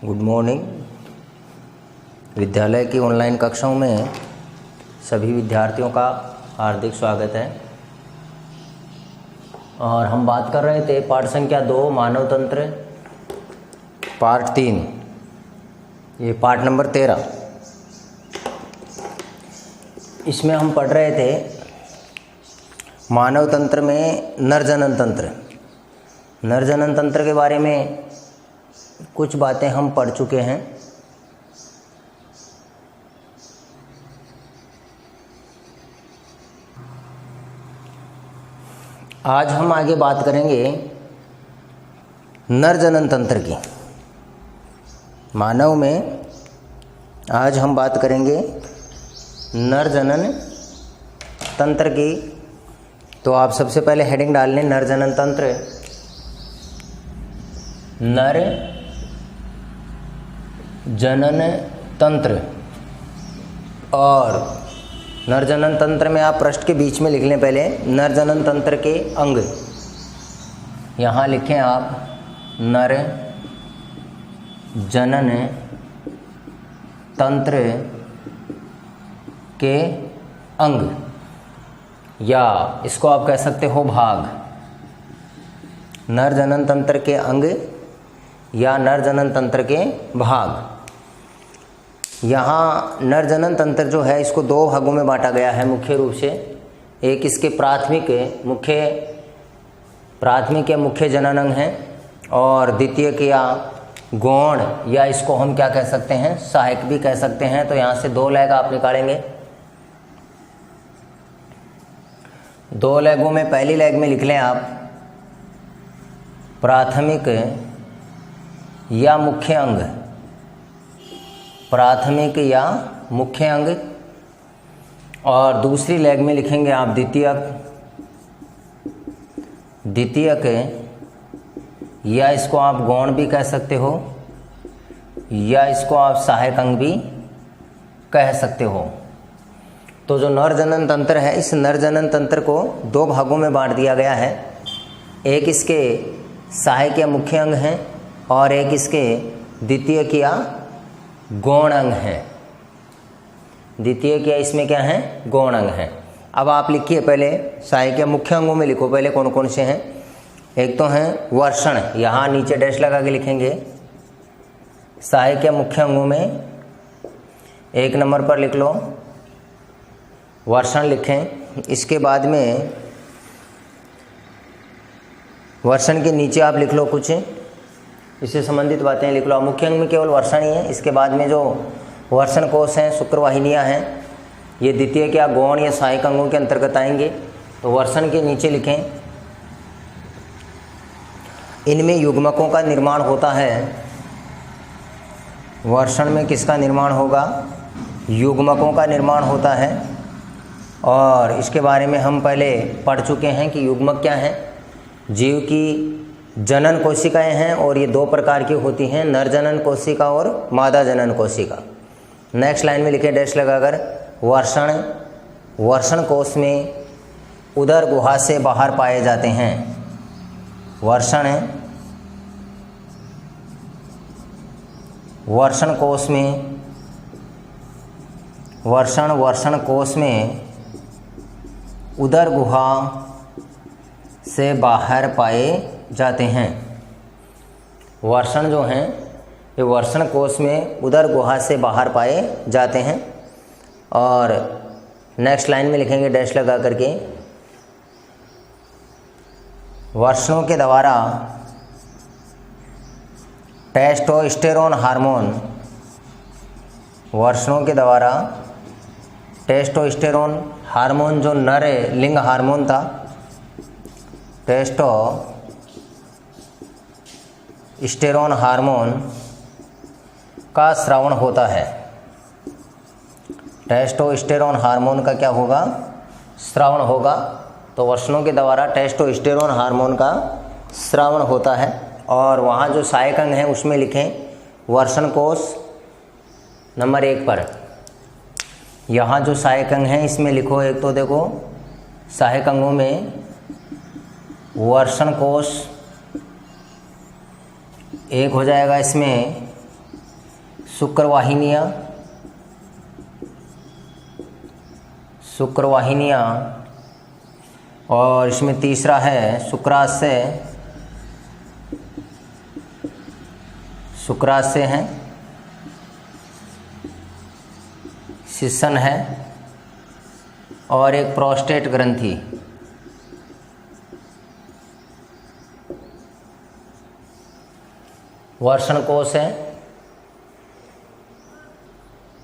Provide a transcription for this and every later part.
Good morning. विद्यालय की online कक्षाओं में सभी विद्यार्थियों का हार्दिक स्वागत है। और हम बात कर रहे थे पाठ संख्या 2 मानव तंत्र, पार्ट 3, ये पार्ट नंबर 13। इसमें हम पढ़ रहे थे मानव तंत्र में नर जनन तंत्र। नर जनन तंत्र के बारे में कुछ बातें हम पढ़ चुके हैं। आज हम आगे बात करेंगे नर जनन तंत्र की। मानव में आज हम बात करेंगे नर जनन तंत्र की। तो आप सबसे पहले हेडिंग डाल लें, नर जनन तंत्र। नर जनन तंत्र। और नर जनन तंत्र में आप पृष्ठ के बीच में लिख लें पहले नर जनन तंत्र के अंग। यहाँ लिखें आप नर जनन तंत्र के अंग, या इसको आप कह सकते हो भाग। नर जनन तंत्र के अंग या नर जनन तंत्र के भाग। यहाँ नर जनन तंत्र जो है इसको 2 भागों में बांटा गया है मुख्य रूप से। एक इसके प्राथमिक या मुख्य जनन अंग हैं, और द्वितीय या गौण, या इसको हम क्या कह सकते हैं, सहायक भी कह सकते हैं। तो यहाँ से 2 लेग आप निकालेंगे। 2 लेगों में पहली लेग में लिख लें आप प्राथमिक या मुख्य अंग। प्राथमिक या मुख्य अंग। और दूसरी लेग में लिखेंगे आप द्वितीयक, या इसको आप गौण भी कह सकते हो, या इसको आप सहायक अंग भी कह सकते हो। तो जो नर जनन तंत्र है, इस नर जनन तंत्र को 2 भागों में बांट दिया गया है। एक इसके सहायक या मुख्य अंग हैं, और एक इसके द्वितीयक या गौण अंग है। द्वितीयक या इसमें क्या है, गौण अंग है। अब आप लिखिए पहले सहायक या मुख्य अंगों में लिखो पहले कौन कौन से हैं। एक तो हैं वर्षण, यहाँ नीचे डैश लगा के लिखेंगे। सहायक या मुख्य अंगों में 1 नंबर पर लिख लो वर्षण लिखें। इसके बाद में वर्षण के नीचे आप लिख लो कुछ इससे संबंधित बातें लिख लो। मुख्य अंग में केवल वर्षण ही है। इसके बाद में जो वर्षण कोश हैं, शुक्रवाहिनियाँ हैं, ये द्वितीय या गौण या सहायक अंगों के अंतर्गत आएंगे। तो वर्षण के नीचे लिखें इनमें युग्मकों का निर्माण होता है। वर्षण में किसका निर्माण होगा, युग्मकों का निर्माण होता है। और इसके बारे में हम पहले पढ़ चुके हैं कि युग्मक क्या है। जीव की जनन कोशिकाएं हैं, और ये 2 प्रकार की होती हैं, नर जनन कोशिका और मादा जनन कोशिका। नेक्स्ट लाइन में लिखे डैश लगाकर वर्षण। वर्षण कोश में उदर गुहा से बाहर पाए जाते हैं। वर्षण कोश में वर्षण कोश में उदर गुहा से बाहर पाए जाते हैं। वर्षण जो हैं ये वर्षण कोश में उदर गुहा से बाहर पाए जाते हैं। और नेक्स्ट लाइन में लिखेंगे डैश लगा करके वर्षणों के द्वारा टेस्टोस्टेरोन हार्मोन, वर्षणों के द्वारा टेस्टोस्टेरोन हार्मोन जो नर लिंग हार्मोन था, टेस्टोस्टेरोन हार्मोन का स्रावन होता है। टेस्टोस्टेरोन हार्मोन का क्या होगा, स्रावन होगा। तो वर्षणों के द्वारा टेस्टोस्टेरोन हार्मोन का स्रावन होता है। और वहाँ जो सहायक अंग हैं उसमें लिखें वर्षण कोश नंबर 1 पर। यहाँ जो सहायक अंग हैं इसमें लिखो, एक तो देखो सहायक अंगों में वर्षण कोश एक हो जाएगा, इसमें शुक्रवाहिनियाँ, और इसमें तीसरा है शुक्राशय हैं, शिशन है, और एक प्रोस्टेट ग्रंथि। वर्षण कोश है,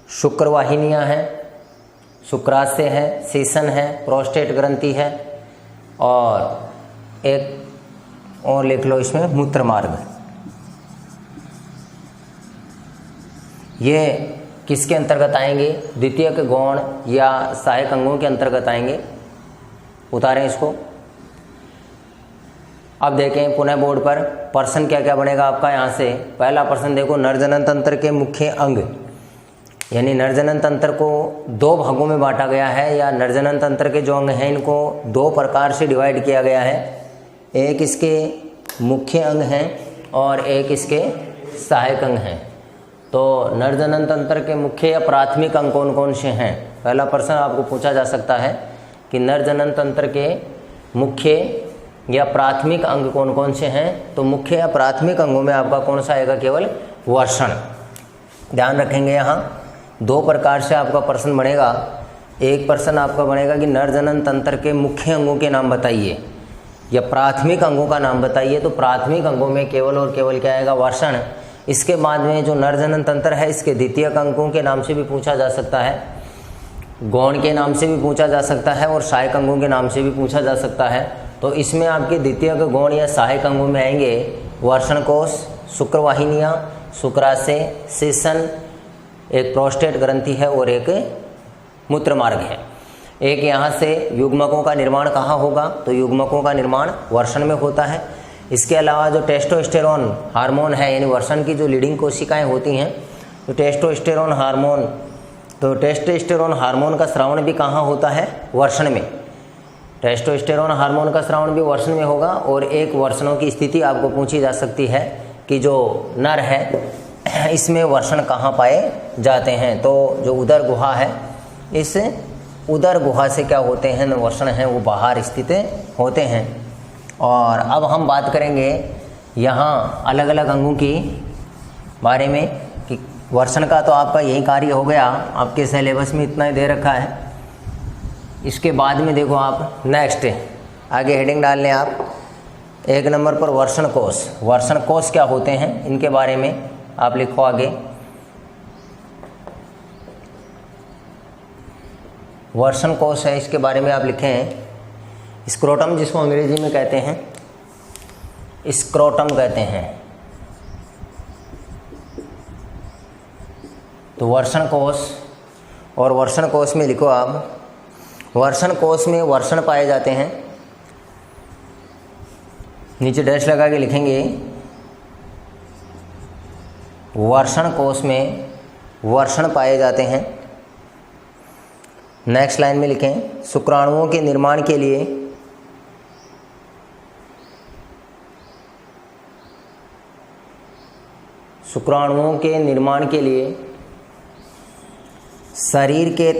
शुक्रवाहिनियाँ हैं, शुक्राशय है, शिशन है, प्रोस्टेट ग्रंथि है, और एक और लिख लो इसमें मूत्र मार्ग। ये किसके अंतर्गत आएंगे? द्वितीयक गौण या सहायक अंगों के अंतर्गत आएंगे। उतारें इसको। अब देखें पुनः बोर्ड पर प्रश्न क्या क्या बनेगा आपका। यहाँ से पहला प्रश्न देखो, नरजनन तंत्र के मुख्य अंग, यानी नरजनन तंत्र को दो भागों में बांटा गया है, या नरजनन तंत्र के जो अंग हैं इनको दो प्रकार से डिवाइड किया गया है। एक इसके मुख्य अंग हैं और एक इसके सहायक अंग हैं। तो नरजनन तंत्र के मुख्य या प्राथमिक अंग कौन कौन से हैं? पहला प्रश्न आपको पूछा जा सकता है कि नरजनन तंत्र के मुख्य या प्राथमिक अंग कौन कौन से हैं। तो मुख्य या प्राथमिक अंगों में आपका कौन सा आएगा? केवल वर्षण। ध्यान रखेंगे, यहाँ दो प्रकार से आपका प्रश्न बनेगा। एक प्रश्न आपका बनेगा कि नरजनन तंत्र के मुख्य अंगों के नाम बताइए या प्राथमिक अंगों का नाम बताइए। तो प्राथमिक अंगों में केवल और केवल क्या आएगा? वर्षण। इसके बाद में जो नरजनन तंत्र है इसके द्वितीयक अंगों के नाम से भी पूछा जा सकता है, गौण के नाम से भी पूछा जा सकता है, और सहायक अंगों के नाम से भी पूछा जा सकता है। तो इसमें आपके द्वितीयक गौण या सहायक अंगों में आएंगे वर्षण कोश, शुक्रवाहिनियाँ, शुक्राशय, शिशन, एक प्रोस्टेट ग्रंथि है और एक मूत्र मार्ग है। एक यहाँ से युग्मकों का निर्माण कहाँ होगा? तो युग्मकों का निर्माण वर्षण में होता है। इसके अलावा जो टेस्टोस्टेरोन हार्मोन है, यानी वर्षण की जो लीडिंग कोशिकाएं होती हैं, तो टेस्टोस्टेरोन हार्मोन का स्रावण भी कहाँ होता है? वर्षण में। टेस्टोस्टेरोन हार्मोन का स्रावण भी वर्षण में होगा। और एक वर्षणों की स्थिति आपको पूछी जा सकती है कि जो नर है इसमें वर्षण कहाँ पाए जाते हैं। तो जो उदर गुहा है, इस उदर गुहा से क्या होते हैं? वर्षण हैं वो बाहर स्थित होते हैं। और अब हम बात करेंगे यहाँ अलग अलग अंगों की बारे में कि वर्षण का तो आपका यही कार्य हो गया, आपके सिलेबस में इतना ही दे रखा है। इसके बाद में देखो आप नेक्स्ट आगे हेडिंग डाल लें आप 1 नंबर पर वर्षण कोश। वर्षण कोश क्या होते हैं इनके बारे में आप लिखो आगे। वर्षण कोश है, इसके बारे में आप लिखें स्क्रोटम, जिसको अंग्रेजी में कहते हैं स्क्रोटम कहते हैं। तो वर्षण कोश, और वर्षण कोश में लिखो आप, वर्षण कोश में वर्षण पाए जाते हैं। नीचे डैश लगा के लिखेंगे वर्षण कोश में वर्षण पाए जाते हैं। नेक्स्ट लाइन में लिखें शुक्राणुओं के निर्माण के लिए शरीर के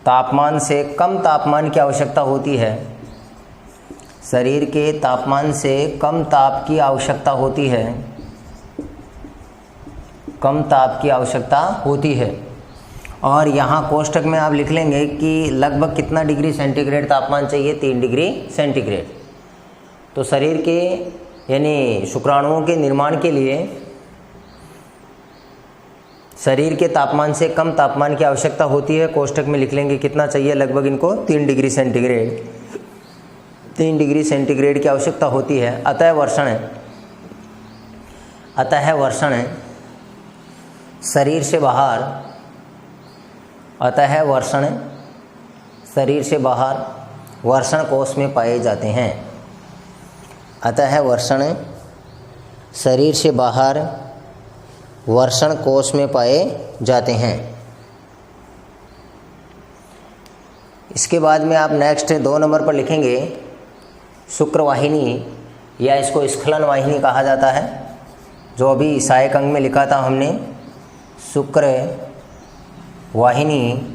तापमान से कम तापमान की आवश्यकता होती है। शरीर के तापमान से कम ताप की आवश्यकता होती है। और यहाँ कोष्ठक में आप लिख लेंगे कि लगभग कितना डिग्री सेंटीग्रेड तापमान चाहिए? 3 डिग्री सेंटीग्रेड। तो शरीर के यानी शुक्राणुओं के निर्माण के लिए शरीर के तापमान से कम तापमान की आवश्यकता होती है। कोष्ठक में लिख लेंगे कितना चाहिए? लगभग इनको 3 डिग्री सेंटीग्रेड की आवश्यकता होती है। अतः वर्षण शरीर से बाहर वर्षण कोश में पाए जाते हैं। अतः वर्षण शरीर से बाहर वर्षण कोश में पाए जाते हैं। इसके बाद में आप नेक्स्ट 2 नंबर पर लिखेंगे शुक्रवाहिनी। या इसको स्खलन वाहिनी कहा जाता है, जो अभी सहायक अंग में लिखा था हमने, शुक्र वाहिनी,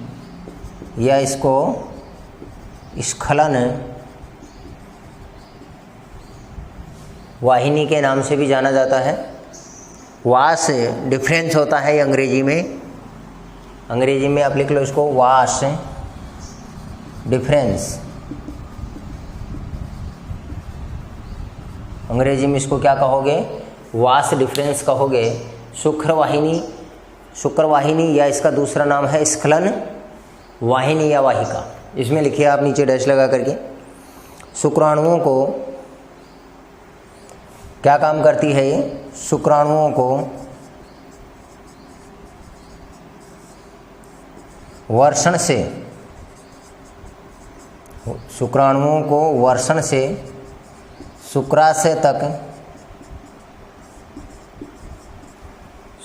या इसको स्खलन वाहिनी के नाम से भी जाना जाता है। वास डिफरेंस होता है अंग्रेजी में, अंग्रेजी में आप लिख लो इसको वास डिफरेंस, अंग्रेजी में इसको क्या कहोगे, वास डिफरेंस कहोगे। शुक्र वाहिनी या इसका दूसरा नाम है स्खलन वाहिनी या वाहिका। इसमें लिखिए आप नीचे डैश लगा करके, शुक्राणुओं को क्या काम करती है ये, शुक्राणुओं को वर्षण से, शुक्राणुओं को वर्षण से शुक्राशय तक,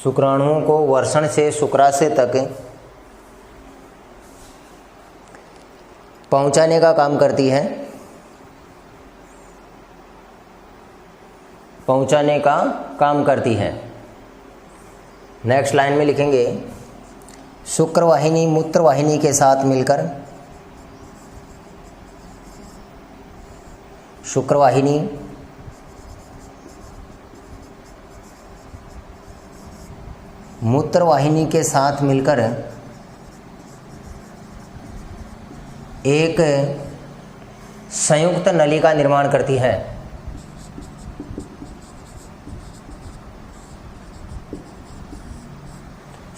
शुक्राणुओं को वर्षण से शुक्राशय तक पहुंचाने का काम करती है, पहुंचाने का काम करती है। नेक्स्ट लाइन में लिखेंगे, शुक्रवाहिनी मूत्रवाहिनी के साथ मिलकर, शुक्रवाहिनी मूत्रवाहिनी के साथ मिलकर एक संयुक्त नली का निर्माण करती है।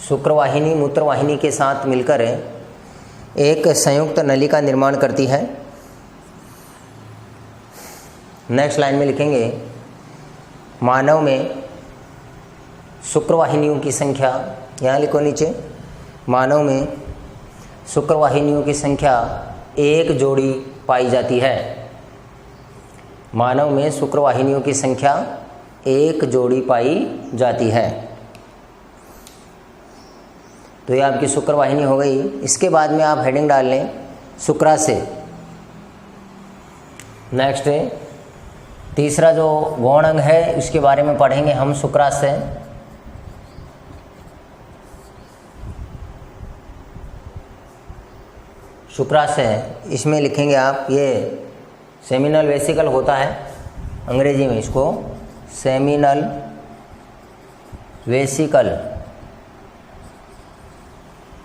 शुक्रवाहिनी मूत्रवाहिनी के साथ मिलकर एक संयुक्त नली का निर्माण करती है। नेक्स्ट लाइन में लिखेंगे, मानव में शुक्रवाहिनियों की संख्या, यहाँ लिखो नीचे, मानव में शुक्रवाहिनियों की संख्या एक जोड़ी पाई जाती है। मानव में शुक्रवाहिनियों की संख्या एक जोड़ी पाई जाती है। तो ये आपकी शुक्रवाहिनी हो गई। इसके बाद में आप हेडिंग डाल लें शुक्राशय। नेक्स्ट तीसरा जो गौण अंग है इसके बारे में पढ़ेंगे हम, शुक्राशय। शुक्राशय, इसमें लिखेंगे आप, ये सेमिनल वेसिकल होता है अंग्रेजी में, इसको सेमिनल वेसिकल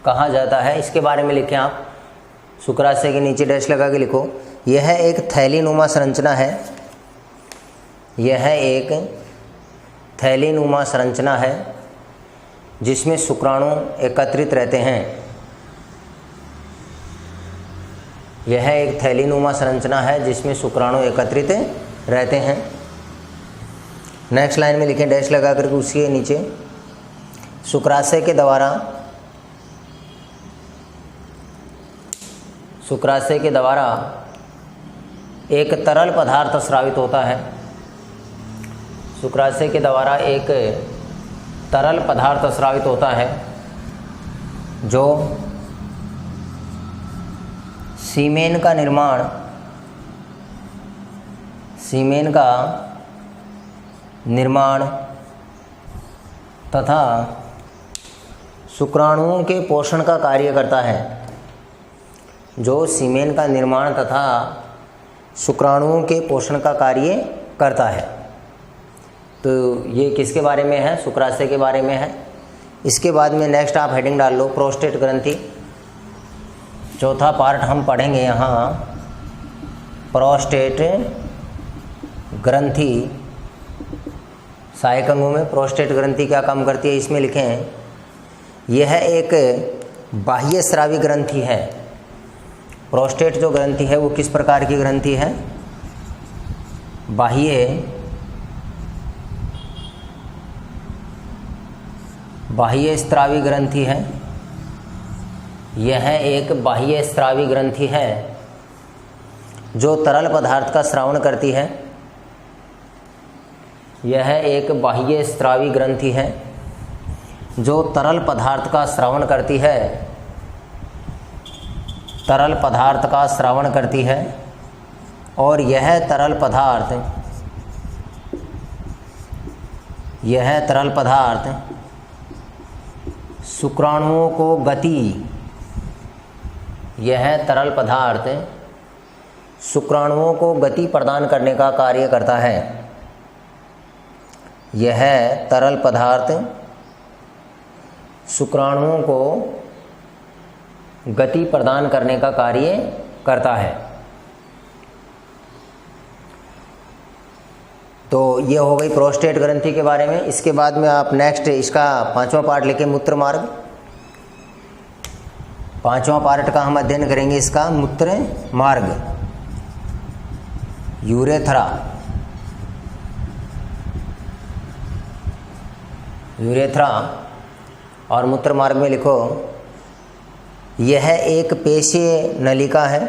कहा जाता है। इसके बारे में लिखें आप, शुक्राशय के नीचे डैश लगा के लिखो, यह एक थैलीनुमा संरचना है, यह एक थैलीनुमा संरचना है जिसमें शुक्राणु एकत्रित रहते हैं। यह एक थैलीनुमा संरचना है जिसमें शुक्राणु एकत्रित रहते हैं। नेक्स्ट लाइन में लिखें डैश लगा करके उसके नीचे, शुक्राशय के द्वारा, शुक्राशय के द्वारा एक तरल पदार्थ स्रावित होता है। शुक्राशय के द्वारा एक तरल पदार्थ स्रावित होता है जो सीमेन का निर्माण, सीमेन का निर्माण तथा शुक्राणुओं के पोषण का कार्य करता है, जो सीमेन का निर्माण तथा शुक्राणुओं के पोषण का कार्य करता है। तो ये किसके बारे में है, शुक्राशय के बारे में है। इसके बाद में नेक्स्ट आप हेडिंग डाल लो प्रोस्टेट ग्रंथि। चौथा पार्ट हम पढ़ेंगे यहाँ, प्रोस्टेट ग्रंथि। सहायक अंगों में प्रोस्टेट ग्रंथि क्या काम करती है, इसमें लिखें, यह एक बाह्य स्रावी ग्रंथि है। प्रोस्टेट जो ग्रंथि है वो किस प्रकार की ग्रंथि है, बाह्य स्रावी ग्रंथि है। यह एक बाह्य स्रावी ग्रंथि है जो तरल पदार्थ का स्रावन करती है। यह एक बाह्य स्रावी ग्रंथि है जो तरल पदार्थ का स्रावन करती है, तरल पदार्थ का स्रावन करती है। और यह तरल पदार्थ यह तरल पदार्थ शुक्राणुओं को गति, यह तरल पदार्थ शुक्राणुओं को गति प्रदान करने का कार्य करता है। यह तरल पदार्थ शुक्राणुओं को गति प्रदान करने का कार्य करता है। तो ये हो गई प्रोस्टेट ग्रंथि के बारे में। इसके बाद में आप नेक्स्ट इसका 5वां पार्ट लेके मूत्र मार्ग, 5वां पार्ट का हम अध्ययन करेंगे इसका मूत्र मार्ग, यूरेथ्रा। यूरेथ्रा और मूत्र मार्ग में लिखो, यह एक पेशीय नलिका है।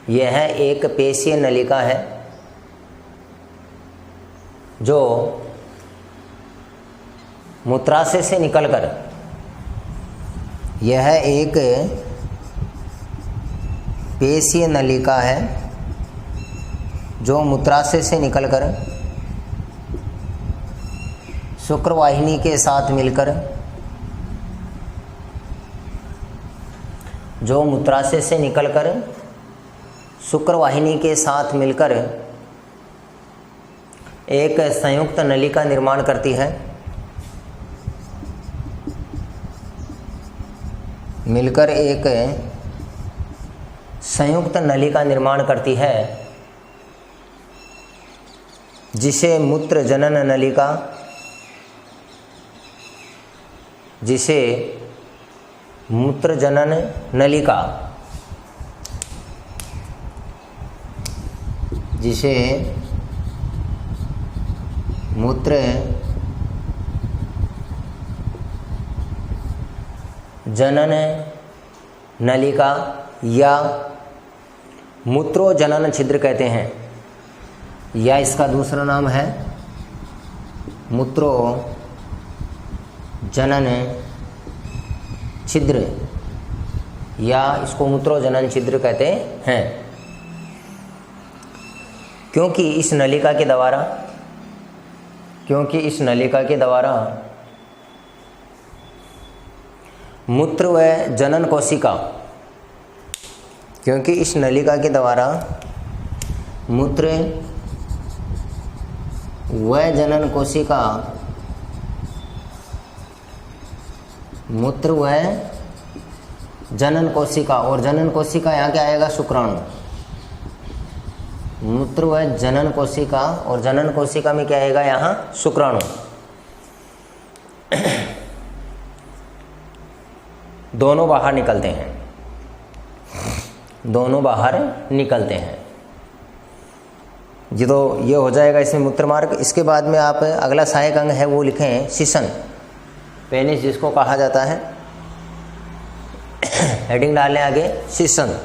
यह एक पेशीय नलिका है जो मूत्राशय से निकलकर, यह एक पेशीय नलिका है जो मूत्राशय से निकलकर शुक्रवाहिनी के साथ मिलकर, जो मूत्राशय से निकलकर शुक्रवाहिनी के साथ मिलकर एक संयुक्त नली का निर्माण करती है। मिलकर एक संयुक्त नली का निर्माण करती है जिसे मूत्र जनन नलिका, जिसे मूत्र जनन नलिका, जिसे मूत्र जनन नलिका या मूत्रोजनन छिद्र कहते हैं, या इसका दूसरा नाम है मूत्रो जनन छिद्र, या इसको मूत्रोजनन छिद्र कहते हैं। क्योंकि इस नलिका के द्वारा मूत्र व जनन कोशिका, क्योंकि इस नलिका के द्वारा मूत्र व जनन कोशिका, मूत्र व जनन कोशिका, और जनन कोशिका यहाँ क्या आएगा, शुक्राणु। मूत्र व जनन कोशिका, और जनन कोशिका में क्या आएगा यहाँ, शुक्राणु। दोनों बाहर निकलते हैं, दोनों बाहर निकलते हैं। ये तो ये हो जाएगा इसमें मूत्र मार्ग। इसके बाद में आप अगला सहायक अंग है वो लिखें शिशन, पेनिस जिसको कहा जाता है। हेडिंग डालने आगे शिशन,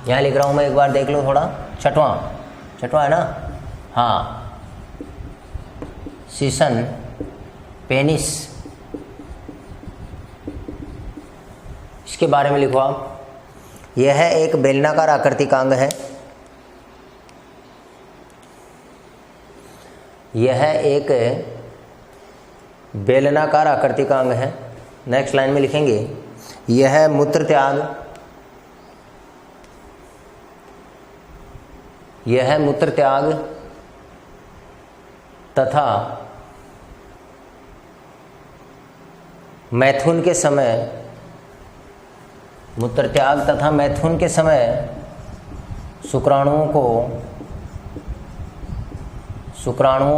यहाँ लिख रहा हूँ मैं, एक बार देख लो थोड़ा। छठवां है ना, हाँ। शिशन, पेनिस, इसके बारे में लिखो आप। यह एक बेलनाकार आकृतिक अंग है। यह एक बेलनाकार आकृतिक अंग है। नेक्स्ट लाइन में लिखेंगे, यह मूत्र त्याग, यह मूत्र त्याग तथा मैथुन के समय, मूत्र त्याग तथा मैथुन के समय शुक्राणुओं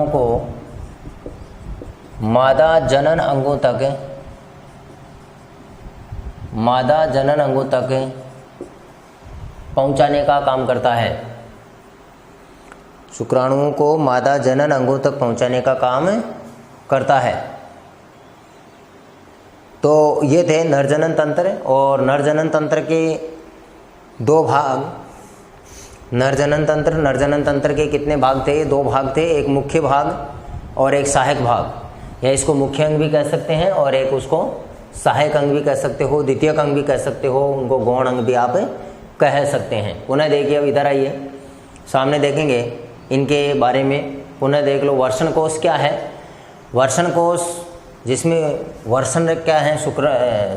को मादा जनन अंगों तक पहुंचाने का काम करता है। शुक्राणुओं को मादा जनन अंगों तक पहुंचाने का काम करता है। तो ये थे नरजनन तंत्र, और नरजनन तंत्र के दो भाग। नरजनन तंत्र के कितने भाग थे, दो भाग थे, एक मुख्य भाग और एक सहायक भाग, या इसको मुख्य अंग भी कह सकते हैं और एक उसको सहायक अंग भी कह सकते हो, द्वितीयक अंग भी कह सकते हो, उनको गौण अंग भी आप कह सकते हैं। पुनः देखिए, अब इधर आइए, सामने देखेंगे इनके बारे में पुनः देख लो। वर्षण कोश क्या है? वर्षण कोश जिसमें वर्षण क्या है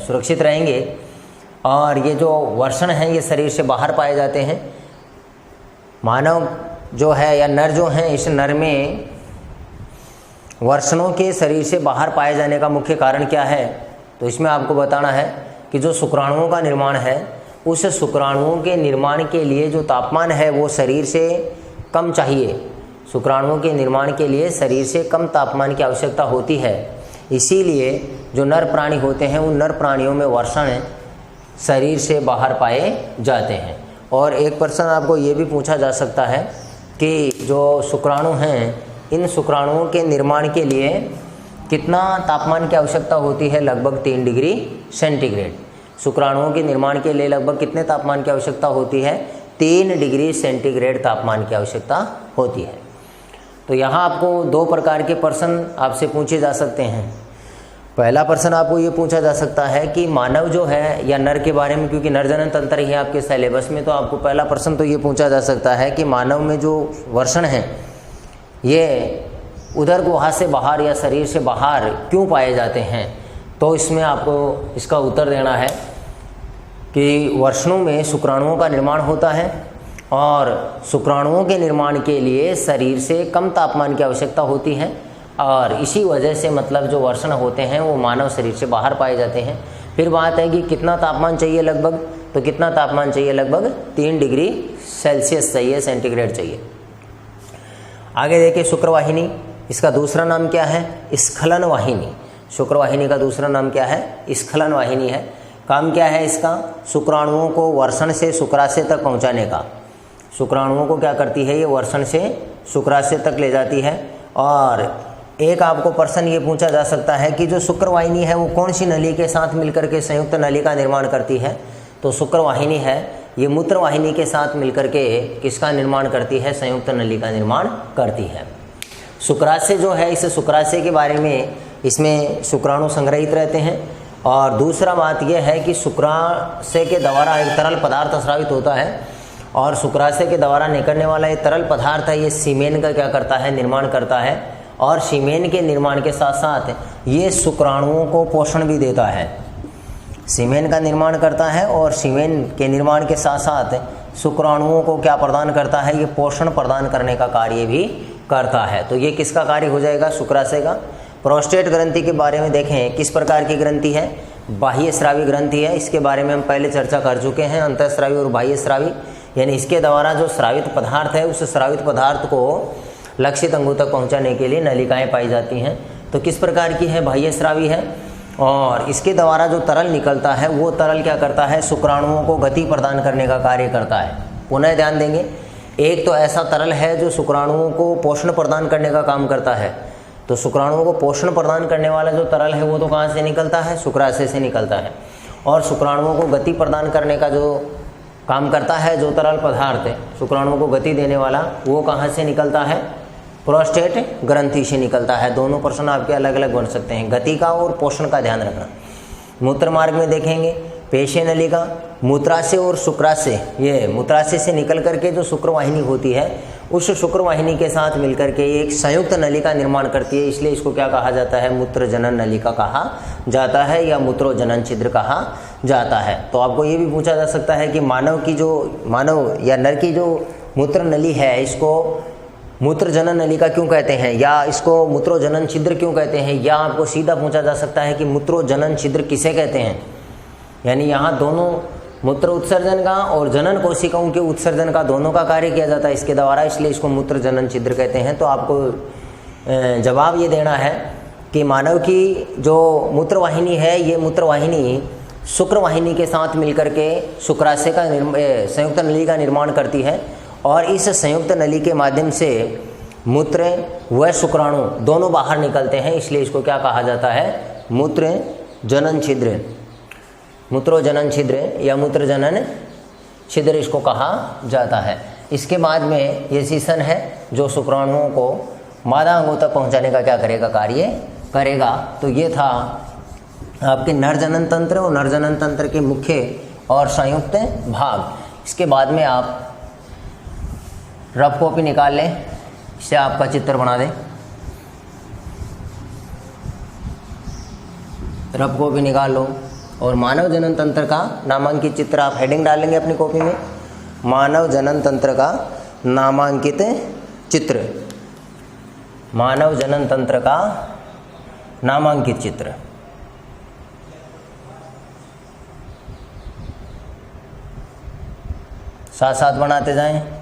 सुरक्षित रहेंगे, और ये जो वर्षण हैं ये शरीर से बाहर पाए जाते हैं। मानव जो है या नर जो हैं, इस नर में वर्षणों के शरीर से बाहर पाए जाने का मुख्य कारण क्या है? तो इसमें आपको बताना है कि जो शुक्राणुओं का निर्माण है, उस शुक्राणुओं के निर्माण के लिए जो तापमान है वो शरीर से कम चाहिए। शुक्राणुओं के निर्माण के लिए शरीर से कम तापमान की आवश्यकता होती है। इसीलिए जो नर प्राणी होते हैं उन नर प्राणियों में वर्षण शरीर से बाहर पाए जाते हैं। और एक प्रश्न आपको ये भी पूछा जा सकता है कि जो शुक्राणु हैं, इन शुक्राणुओं के निर्माण के लिए कितना तापमान की आवश्यकता होती है? लगभग 3 डिग्री सेंटीग्रेड। शुक्राणुओं के निर्माण के लिए लगभग कितने तापमान की आवश्यकता होती है? 3 डिग्री सेंटीग्रेड तापमान की आवश्यकता होती है। तो यहाँ आपको 2 प्रकार के प्रश्न आपसे पूछे जा सकते हैं। पहला प्रश्न आपको ये पूछा जा सकता है कि मानव जो है या नर के बारे में, क्योंकि नरजनन तंत्र ही है आपके सिलेबस में, तो आपको पहला प्रश्न तो ये पूछा जा सकता है कि मानव में जो वर्षण है ये उदर गुहा से बाहर या शरीर से बाहर क्यों पाए जाते हैं? तो इसमें आपको इसका उत्तर देना है कि वर्षणों में शुक्राणुओं का निर्माण होता है और शुक्राणुओं के निर्माण के लिए शरीर से कम तापमान की आवश्यकता होती है, और इसी वजह से मतलब जो वर्षण होते हैं वो मानव शरीर से बाहर पाए जाते हैं। फिर बात है कि कितना तापमान चाहिए लगभग, तो कितना तापमान चाहिए? लगभग 3 डिग्री सेल्सियस चाहिए, सेंटीग्रेड चाहिए। आगे देखिए शुक्रवाहिनी, इसका दूसरा नाम क्या है? स्खलन वाहिनी। शुक्रवाहिनी का दूसरा नाम क्या है? स्खलन वाहिनी है। काम क्या है इसका? शुक्राणुओं को वर्षण से शुक्राशय तक पहुंचाने का। शुक्राणुओं को क्या करती है? ये वर्षण से शुक्राशय तक ले जाती है। और एक आपको प्रश्न ये पूछा जा सकता है कि जो शुक्रवाहिनी है वो कौन सी नली के साथ मिलकर के संयुक्त नली का निर्माण करती है? तो शुक्रवाहिनी है ये मूत्रवाहिनी के साथ मिलकर के किसका निर्माण करती है? संयुक्त नली का निर्माण करती है। शुक्राशय जो है, इस शुक्राशय के बारे में, इसमें शुक्राणु संग्रहित रहते हैं। और दूसरा बात यह है कि शुक्राशय के द्वारा एक तरल पदार्थ स्रावित होता है, और शुक्राशय के द्वारा निकलने वाला ये तरल पदार्थ है, ये सीमेन का क्या करता है? निर्माण करता है। और सीमेन के निर्माण के साथ साथ ये शुक्राणुओं को पोषण भी देता है। सीमेन का निर्माण करता है और सीमेन के निर्माण के साथ साथ शुक्राणुओं को क्या प्रदान करता है? ये पोषण प्रदान करने का कार्य भी करता है। तो ये किसका कार्य हो जाएगा? शुक्राशय का। प्रोस्टेट ग्रंथि के बारे में देखें, किस प्रकार की ग्रंथि है? बाह्य स्रावी ग्रंथि है। इसके बारे में हम पहले चर्चा कर चुके हैं, अंतःस्रावी और बाह्य स्रावी, यानी इसके द्वारा जो स्रावित पदार्थ है उस स्रावित पदार्थ को लक्षित अंगों तक पहुंचाने के लिए नलिकाएं पाई जाती हैं। तो किस प्रकार की है? बाह्य स्रावी है। और इसके द्वारा जो तरल निकलता है वो तरल क्या करता है? शुक्राणुओं को गति प्रदान करने का कार्य करता है। पुनः ध्यान देंगे, एक तो ऐसा तरल है जो शुक्राणुओं को पोषण प्रदान करने का काम करता है। तो शुक्राणुओं को पोषण प्रदान करने वाला जो तरल है वो तो कहाँ से निकलता है? शुक्राशय से निकलता है। और शुक्राणुओं को गति प्रदान करने का जो काम करता है, जो तरल पदार्थ है शुक्राणुओं को गति देने वाला, वो कहाँ से निकलता है? प्रोस्टेट ग्रंथि से निकलता है। दोनों प्रश्न आपके अलग अलग बन सकते हैं, गति का और पोषण का ध्यान रखना। मूत्र मार्ग में देखेंगे, पेशे नलिका, मूत्राशय और शुक्राशय, ये मूत्राशय से निकल करके जो शुक्रवाहिनी होती है उस शुक्रवाहिनी के साथ मिलकर के एक संयुक्त नलिका निर्माण करती है, इसलिए इसको क्या कहा जाता है? मूत्रजनन नलिका कहा जाता है या मूत्रोजनन छिद्र कहा जाता है। तो आपको ये भी पूछा जा सकता है कि मानव या नर की जो मूत्र नली है इसको मूत्रजनन नलिका क्यों कहते हैं, या इसको मूत्रोजनन छिद्र क्यों कहते हैं, या आपको सीधा पूछा जा सकता है कि मूत्रोजनन छिद्र किसे कहते हैं। यानी यहाँ दोनों मूत्र उत्सर्जन का और जनन कोशिकाओं के उत्सर्जन का दोनों का कार्य किया जाता है इसके द्वारा, इसलिए इसको मूत्र जनन छिद्र कहते हैं। तो आपको जवाब ये देना है कि मानव की जो मूत्रवाहिनी है ये मूत्रवाहिनी शुक्रवाहिनी के साथ मिलकर के शुक्राशय का संयुक्त नली का निर्माण करती है, और इस संयुक्त नली के माध्यम से मूत्र व शुक्राणु दोनों बाहर निकलते हैं, इसलिए इसको क्या कहा जाता है? मूत्र जनन छिद्र, मूत्रोजनन छिद्र या मूत्रजनन छिद्र इसको कहा जाता है। इसके बाद में ये सीसन है जो शुक्राणुओं को मादा अंगों तक पहुंचाने का क्या करेगा? कार्य करेगा। तो ये था आपके नरजनन तंत्र और नरजनन तंत्र के मुख्य और संयुक्त भाग। इसके बाद में आप रफ कॉपी निकाल लें इसे आपका चित्र बना दें। रफ कॉपी निकाल लो और मानव जनन तंत्र का नामांकित चित्र आप हेडिंग डालेंगे अपनी कॉपी में, मानव जनन तंत्र का नामांकित चित्र, मानव जनन तंत्र का नामांकित चित्र। साथ साथ बनाते जाएं।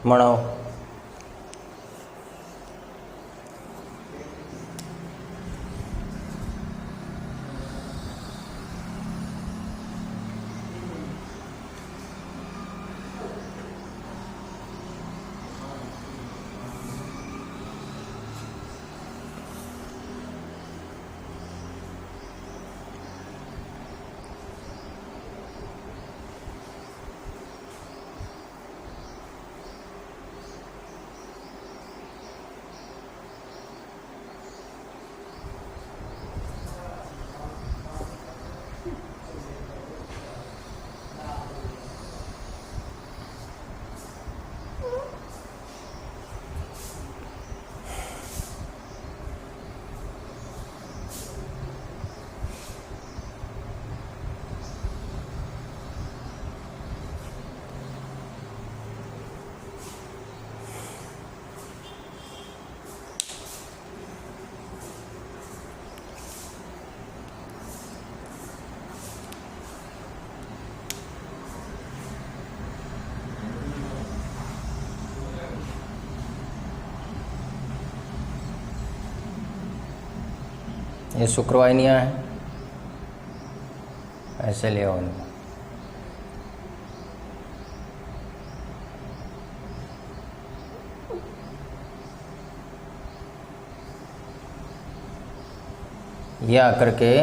बनाओ। ये शुक्रवाहिनियाँ हैं, ऐसे ले आओ इनको। ये आकर के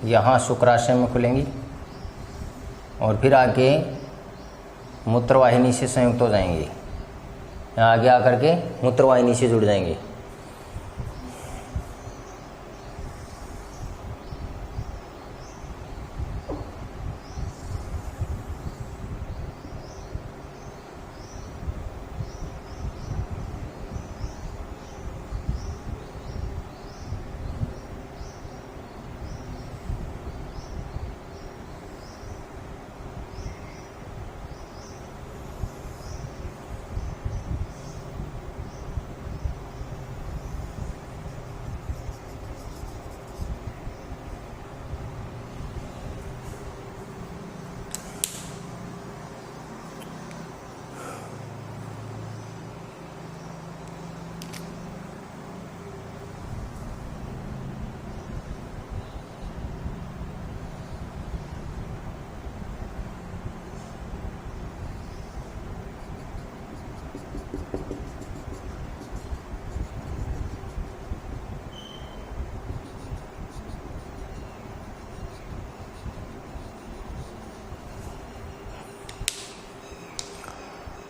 यहाँ शुक्राशय में खुलेंगी और फिर आके मूत्रवाहिनी से संयुक्त हो जाएंगी। यहाँ आगे आकर के मूत्रवाहिनी से जुड़ जाएंगे।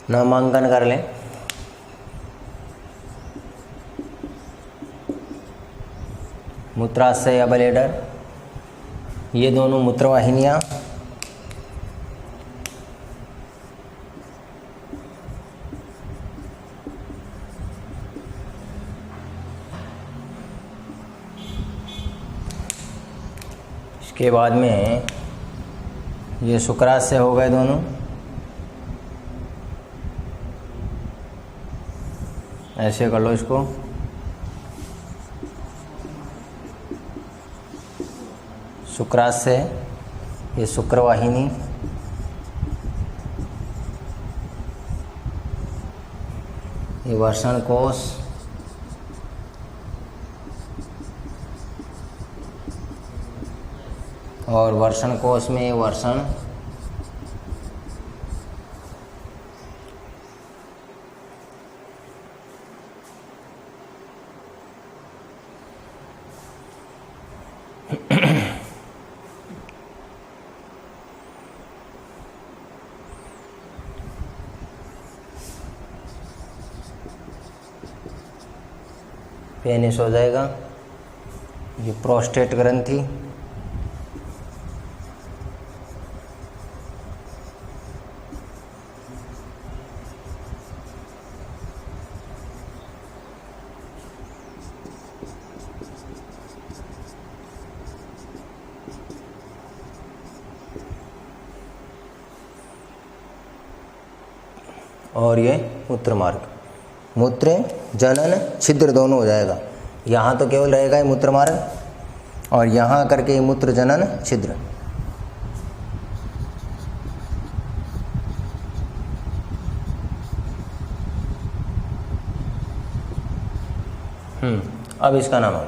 नामांकन कर लें। मूत्राशय या ब्लैडर, ये दोनों मूत्रवाहिनियाँ इसके बाद में ये शुक्राशय हो गए दोनों, ऐसे कर लो इसको। शुक्राशय, ये शुक्रवाहिनी, ये वर्षण कोश, और वर्षण कोश में वर्षण, पेनिस हो जाएगा। ये प्रोस्टेट ग्रंथि, और ये मूत्र मार्ग, मूत्र जनन छिद्र दोनों हो जाएगा। यहाँ तो केवल रहेगा ये मूत्र मार्ग और यहाँ करके ये मूत्र जनन छिद्र। अब इसका नाम होगा